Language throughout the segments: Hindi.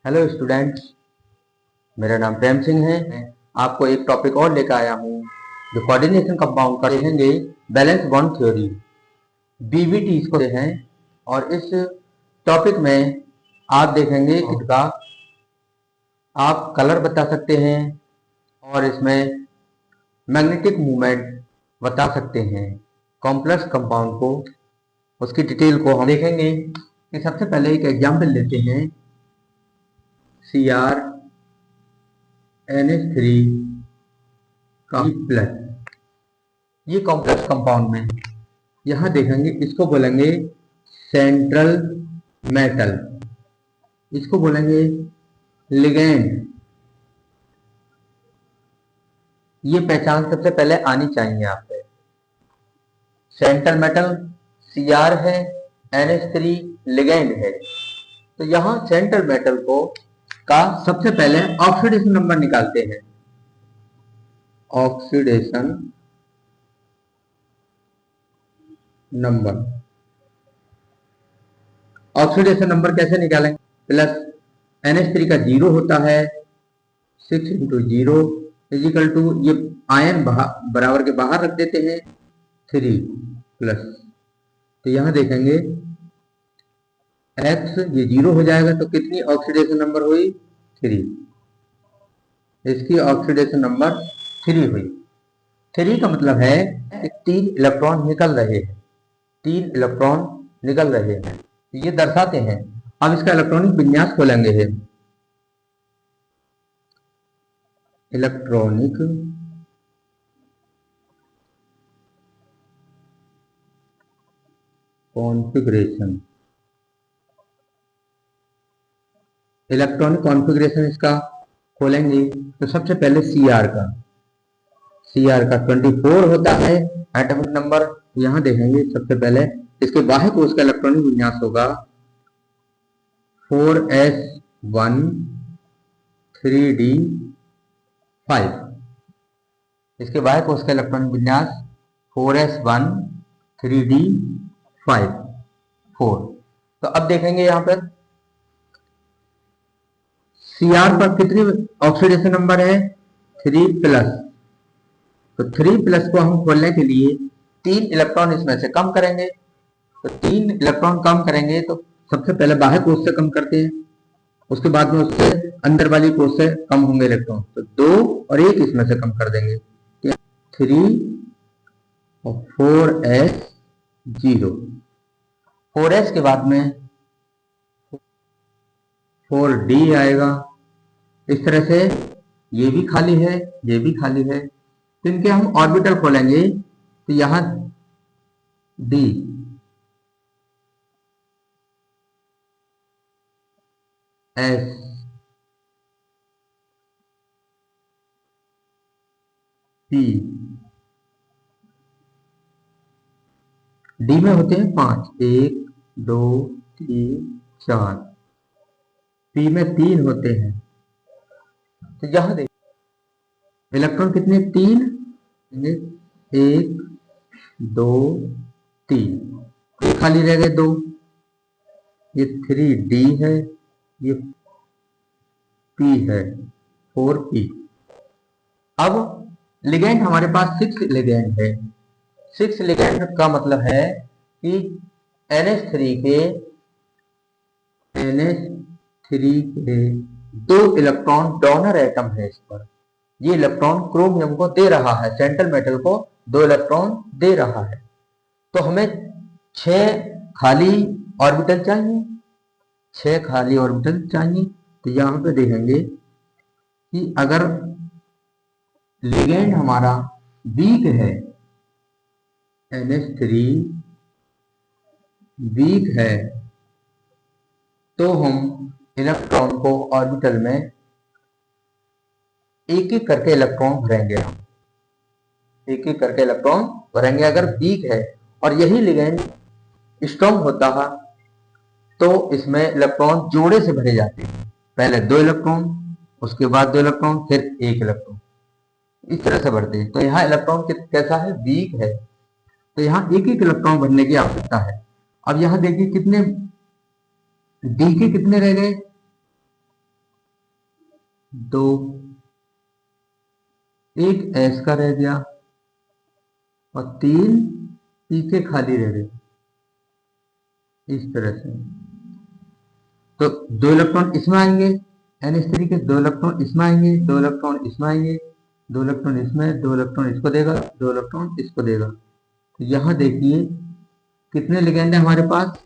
हेलो स्टूडेंट्स, मेरा नाम प्रेम सिंह है। मैं आपको एक टॉपिक और लेकर आया हूँ जो कोऑर्डिनेशन कंपाउंड का देखेंगे। बैलेंस बॉन्ड थ्योरी बीबीटी इसको हैं। और इस टॉपिक में आप देखेंगे इसका आप कलर बता सकते हैं और इसमें मैग्नेटिक मूवमेंट बता सकते हैं। कॉम्प्लेक्स कंपाउंड को उसकी डिटेल को हम देखेंगे कि सबसे पहले एक एग्जाम्पल लेते हैं। Cr NH3 का प्लस, ये कॉम्प्लेक्स कंपाउंड में यहां देखेंगे इसको बोलेंगे सेंट्रल मेटल, इसको बोलेंगे लिगेंड। ये पहचान सबसे पहले आनी चाहिए आप पे। सेंट्रल मेटल Cr है, NH3 लिगेंड है। तो यहां सेंट्रल मेटल को का सबसे पहले ऑक्सीडेशन नंबर निकालते हैं। ऑक्सीडेशन नंबर, ऑक्सीडेशन नंबर कैसे निकालेंगे? प्लस NH3 का 0 होता है, 6 इंटू 0 इजिकल टू, ये आयन बराबर के बाहर रख देते हैं 3 प्लस, तो यहां देखेंगे X ये 0 हो जाएगा तो कितनी ऑक्सीडेशन नंबर हुई? 3। इसकी ऑक्सीडेशन नंबर 3 हुई। 3 का मतलब है कि 3 इलेक्ट्रॉन निकल रहे हैं, 3 इलेक्ट्रॉन निकल रहे हैं, ये दर्शाते हैं। अब इसका इलेक्ट्रॉनिक विन्यास खोलेंगे है। इलेक्ट्रॉनिक कॉन्फ़िगरेशन, इलेक्ट्रॉनिक कॉन्फ़िगरेशन इसका खोलेंगे तो सबसे पहले Cr का 24 होता है एटॉमिक नंबर। यहां देखेंगे सबसे पहले इसके बाह्य कोश का इलेक्ट्रॉनिक विन्यास होगा 4s1 3d5। इसके बाह्य कोश का इलेक्ट्रॉनिक विन्यास 4s1 3d5 4। तो अब देखेंगे यहां पर Cr पर कितनी ऑक्सीडेशन नंबर है? 3 प्लस। तो 3 प्लस को हम खोलने के लिए 3 इलेक्ट्रॉन इसमें से कम करेंगे। तो 3 इलेक्ट्रॉन कम करेंगे तो सबसे पहले बाह्य कोश से कम करते हैं, उसके बाद में उससे अंदर वाली कोश से कम होंगे इलेक्ट्रॉन, तो 2 और 1 इसमें से कम कर देंगे। 3 और 4s0, 4s के बाद में 4d आएगा। इस तरह से ये भी खाली है, ये भी खाली है, तो इनके हम ऑर्बिटल खोलेंगे तो यहां d s p, डी में होते हैं 5, 1 2 3 4, पी में 3 होते हैं। तो यहां देख इलेक्ट्रॉन कितने? 3, 1 2 3, खाली रह गए 2। ये 3d है, ये p है 4p। अब लिगेंड हमारे पास 6 लिगेंड है। 6 लिगेंड का मतलब है कि NH3 के 2 इलेक्ट्रॉन डोनर एटम है इस पर। ये इलेक्ट्रॉन क्रोमियम को दे रहा है, सेंट्रल मेटल को 2 इलेक्ट्रॉन दे रहा है। तो हमें 6 खाली ऑर्बिटल चाहिए, 6 खाली ऑर्बिटल चाहिए। तो यहां पे देखेंगे कि अगर लिगेंड हमारा वीक है, NH3 वीक है, तो हम इलेक्ट्रॉन को ऑर्बिटल में एक एक करके इलेक्ट्रॉन भरेंगे। हम एक एक करके इलेक्ट्रॉन भरेंगे अगर वीक है। और यही लिगेंड स्ट्रॉन्ग होता है तो इसमें इलेक्ट्रॉन जोड़े से भरे जाते हैं, पहले 2 इलेक्ट्रॉन, उसके बाद 2 इलेक्ट्रॉन, फिर 1 इलेक्ट्रॉन, इस तरह से बढ़ते हैं। तो यहाँ इलेक्ट्रॉन कैसा है? वीक है, तो यहाँ एक एक इलेक्ट्रॉन भरने की आवश्यकता है। अब यहाँ देखिए कितने डी के कितने रह गए? 2, एक एस का रह गया और 3 पी के खाली रह गए, इस तरह से। तो 2 इलेक्ट्रॉन इसमें आएंगे, NH3 के 2 इलेक्ट्रॉन इसमें आएंगे, 2 इलेक्ट्रॉन इसमें आएंगे, 2 इलेक्ट्रॉन इसमें, 2 इलेक्ट्रॉन इसको देगा, 2 इलेक्ट्रॉन इसको देगा। तो यहां देखिए कितने लिगेंड है हमारे पास,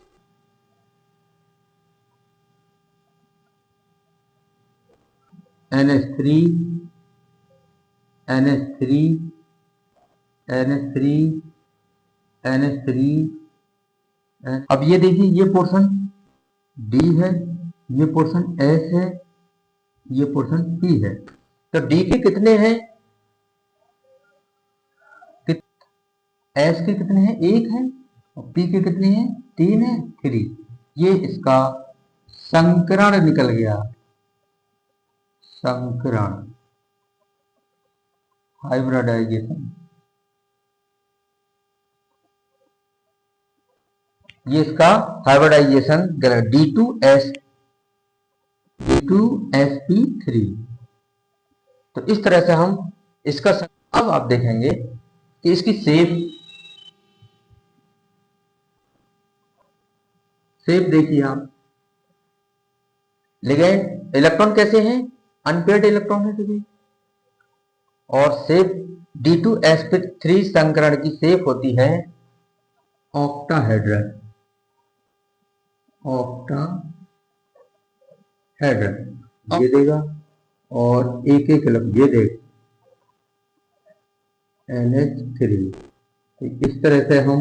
NH3, NH3, NH3, NH3। अब ये देखिए, ये पोर्शन D है, ये पोर्शन S है, ये पोर्शन P है। तो D के कितने हैं, S के कितने हैं, 1 है, और P के कितने हैं, 3 है, 3। ये इसका संकरण निकल गया, संकरण, हाइब्रिडाइजेशन। ये इसका हाइब्रिडाइजेशन D2sp3। तो इस तरह से हम इसका, अब आप देखेंगे कि इसकी शेप देखिए आप, लिगेंड इलेक्ट्रॉन कैसे हैं, अनपेयर्ड इलेक्ट्रॉन है सभी, और शेप D2sp3 संकरण की शेप होती है ऑक्टाहेड्रल, ऑक्टाहेड्रल ये देगा, और एक एक ये देगा NH3। तो इस तरह से हम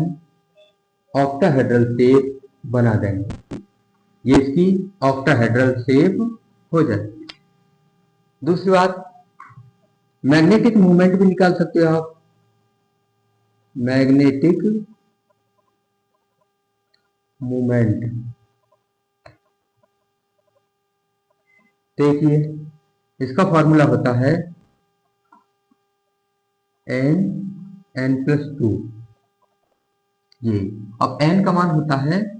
ऑक्टाहेड्रल शेप बना देंगे, ये इसकी ऑक्टाहेड्रल शेप हो जाएगी। दूसरी बात, मैग्नेटिक मूवमेंट भी निकाल सकते हो आप, मैग्नेटिक मूवमेंट। देखिए इसका फॉर्मूला होता है n+2। ये अब n का मान होता है,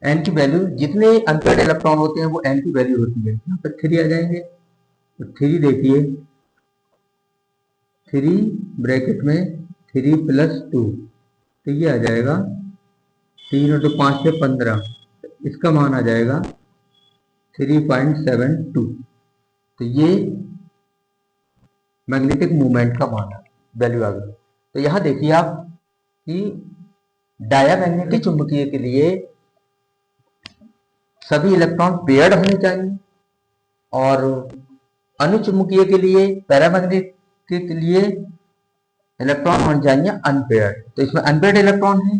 n की वैल्यू, जितने अनपेयर्ड इलेक्ट्रॉन होते हैं वो n की वैल्यू होती है, यहाँ पर 3 आ जाएंगे। तो 3 देखिए, 3 ब्रैकेट में 3+2, तो ये आ जाएगा 3 और 2 5 से 15, इसका मान आ जाएगा 3.72। तो ये मैग्नेटिक मूवमेंट का मान है, वैल्यू आ गई। तो यहां देखिए आप कि डायामैग्नेटिक चुंबकीय के लिए सभी इलेक्ट्रॉन पेयर्ड होने चाहिए, और अनुचुंबकीय के लिए, पैरामैग्नेटिक के लिए इलेक्ट्रॉन होने चाहिए अनपेयर्ड। तो इसमें अनपेयर्ड इलेक्ट्रॉन है,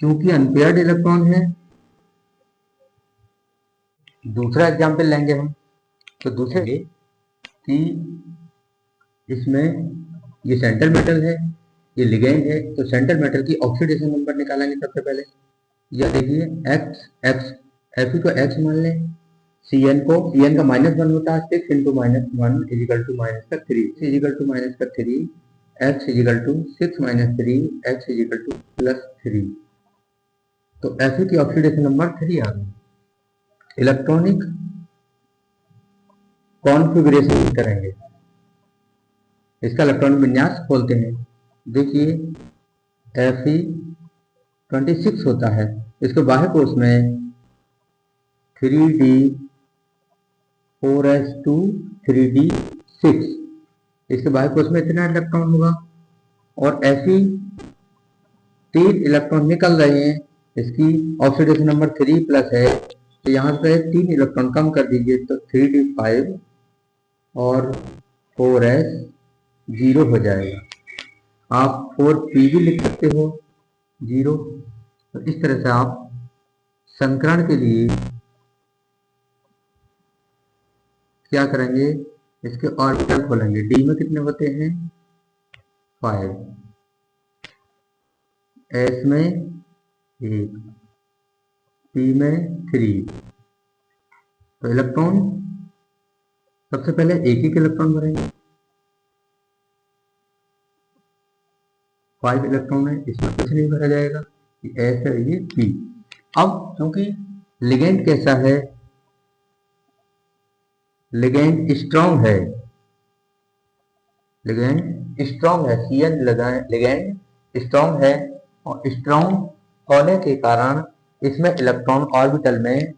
क्योंकि अनपेयर्ड इलेक्ट्रॉन है। दूसरा एग्जाम्पल लेंगे हम, तो दूसरे कि इसमें ये सेंट्रल मेटल है, ये लिगेंड है, तो सेंट्रल मेटल की ऑक्सीडेशन नंबर निकालेंगे सबसे पहले। यह देखिए x, Fe को x मान लें, Cn का -1 होता है, 6 × -1 -3, -3, x 6 - 3, x +3। तो Fe की ऑक्सीडेशन नंबर 3 आ गई। इलेक्ट्रॉनिक कॉन्फ़िगरेशन करेंगे, इसका इलेक्ट्रॉनिक विन्यास खोलते हैं। देखिए Fe26 होता है, इसको बाह्य कोश में 3d4s2 3d6, इसके बाह्य कोश में इतना इलेक्ट्रॉन होगा, और Fe 3 इलेक्ट्रॉन निकल रहे हैं, इसकी ऑक्सीडेशन नंबर 3+ है, तो यहाँ से 3 इलेक्ट्रॉन कम कर दीजिए, तो 3d5 और 4s 0 हो जाएगा। आप 4p भी लिख सकते हो 0। तो इस तरह से आप संकरण के लिए क्या करेंगे, इसके ऑर्बिटल खोलेंगे। d में कितने होते हैं, 5, s में 1, p में 3। तो इलेक्ट्रॉन सबसे पहले एक इलेक्ट्रॉन भरेंगे, 5 इलेक्ट्रॉन है, इसमें कुछ नहीं भरा जाएगा, एस है, ये पी। अब क्योंकि लिगेंड कैसा है, लिगेंड स्ट्रॉन्ग है, लिगेंड स्ट्रॉन्ग है, CN लिगेंड स्ट्रॉन्ग है, और स्ट्रॉन्ग होने के कारण इसमें इलेक्ट्रॉन ऑर्बिटल में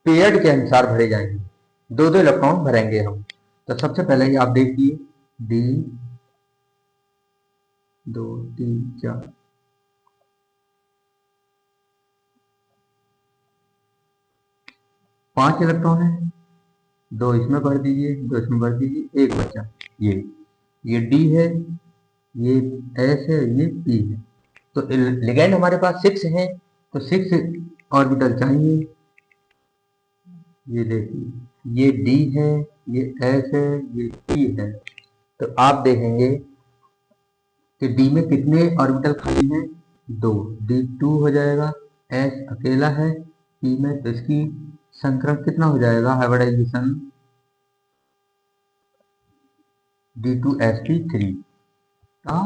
पेयर्ड के अनुसार भरे जाएंगे, दो दो इलेक्ट्रॉन भरेंगे हम। तो सबसे पहले ये आप देखिए D 2 3 4, 5 इलेक्ट्रॉन है, दो इसमें भर दीजिए, दो इसमें भर दीजिए, एक बचा ये D है, ये S है, ये P है। तो लिगेंड हमारे पास 6 है, तो 6 ऑर्बिटल चाहिए। ये देखिए ये D है, ये S है, ये P है। तो आप देखेंगे कि D में कितने ऑर्बिटल खाली हैं, 2, D2 हो जाएगा, S अकेला है P में, तो इसकी संक्रमण कितना हो जाएगा, हाइब्रिडाइजेशन D2sp3 का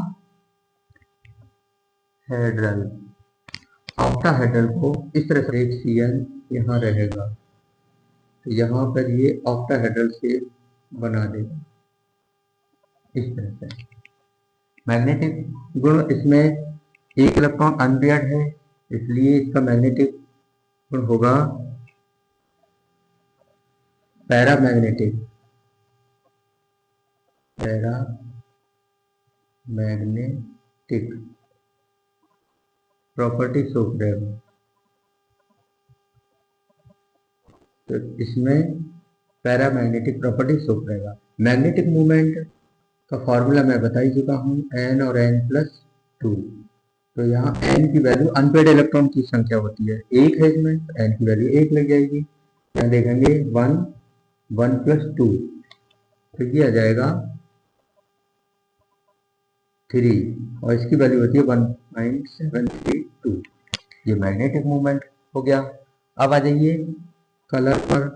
हेड्रल, ऑक्टाहेड्रल को इस तरह से एक CN यहाँ रहेगा, तो यहाँ पर ये ऑक्टाहेड्रल शेप बना देगा इस तरह से। मैग्नेटिक गुण इसमें एक इलेक्ट्रॉन अनपेयर्ड है, इसलिए इसका मैग्नेटिक गुण होगा पैरामैग्नेटिक, पैरामैग्नेटिक प्रॉपर्टी शो करेगा। तो इसमें पैरामैग्नेटिक प्रॉपर्टी शो करेगा। मैग्नेटिक मूवमेंट का फॉर्मूला मैं बता ही चुका हूँ, n और n+2। तो यहाँ n की वैल्यू अनपेड इलेक्ट्रॉन की संख्या होती है, एक है इसमें, तो n की वैल्यू 1 लग जाएगी। यहाँ देखेंगे 1 1+2, तो ये आ जाएगा 3, और इसकी वैल्यू होती है 1.732। ये मैग्नेटिक मूवमेंट हो गया। अब आ जाइए कलर पर।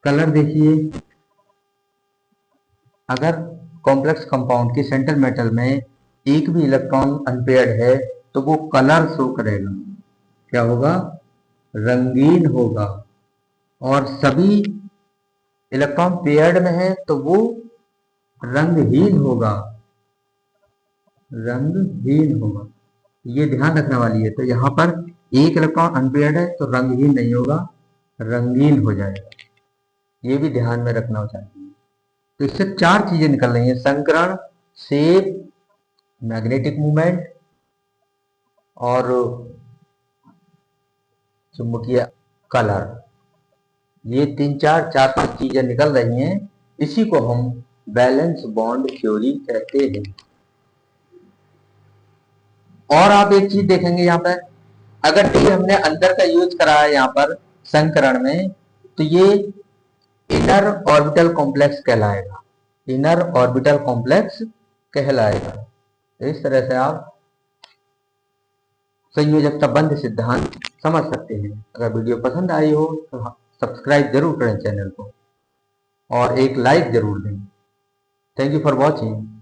कलर देखिए, अगर कॉम्प्लेक्स कंपाउंड के सेंट्रल मेटल में एक भी इलेक्ट्रॉन अनपेयर्ड है तो वो कलर शो करेगा, क्या होगा, रंगीन होगा। और सभी इलेक्ट्रॉन पेयर्ड में है तो वो रंगहीन होगा, रंगहीन होगा। ये ध्यान रखने वाली है। तो यहाँ पर एक इलेक्ट्रॉन अनपेयर्ड है तो रंगहीन नहीं होगा, रंगीन हो जाएगा। ये भी ध्यान में रखना चाहिए। तो इससे 4 चीजें निकल रही हैं, संकरण, शेप, मैग्नेटिक मूवमेंट और चुंबकीय कलर। ये 4-5 चीजें निकल रही हैं, इसी को हम बैलेंस बॉन्ड थ्योरी कहते हैं। और आप एक चीज देखेंगे यहाँ पर, अगर डी हमने अंदर का यूज करा है यहाँ पर संकरण में, तो ये इनर ऑर्बिटल कॉम्प्लेक्स कहलाएगा, इनर ऑर्बिटल कॉम्प्लेक्स कहलाएगा। इस तरह से आप संयोजकता बंध सिद्धांत समझ सकते हैं। अगर वीडियो पसंद आई हो तो सब्सक्राइब जरूर करें चैनल को और एक लाइक जरूर दें। Thank you for watching.